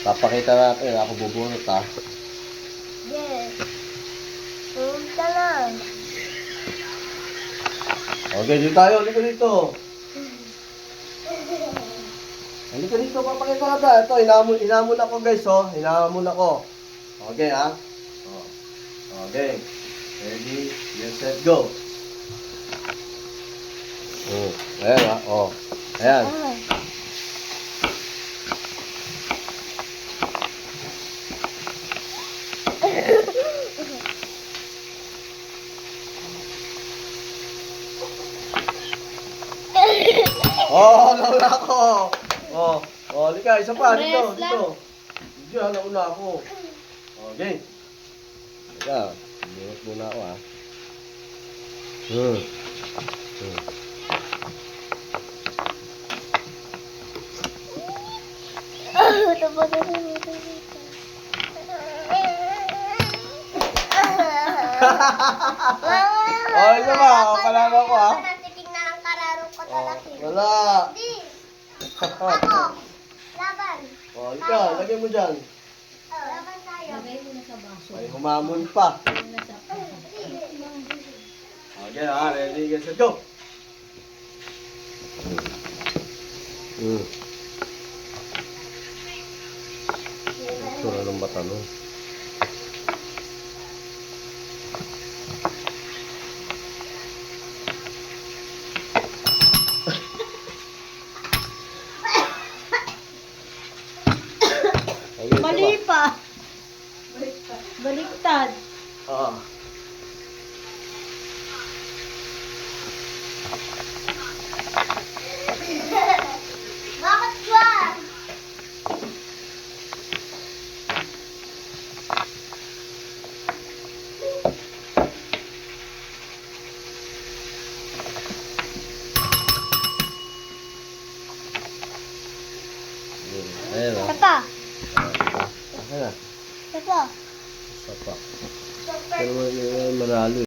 Papakita natin, ako bubunot ha. Yes. Punta lang. Okay, dito tayo. Halika dito. Halika dito, papakita natin. Ito, inamon ako guys, oh. Inamon ako. Okay, ha? Oh. Okay. Ready, get set, go. Oh, ayan ha. Oh. Ayan. Oh, nauna ako. Oh, halika, isa pa, dito, dito. Diyan, nauna ako. Okay. Halika, bunot muna ako, ha. Oh, isa pa, palalo ko, ha. Titignan ang kararo ko talaga. Wala. Hindi. Ako. Laban. Oh, halika, lagay mo dyan. Laban tayo. Lagay mo na sa baso. Ay, humamon pa. Lagay mo na sa Okay, ha, ready, get set, go. Ito na ng mata, no? Mali pa. Baliktad. Ah. Bakit ba? Ayan, ha. Papa. Ayan na. Papa. Isa pa. Pero manalo,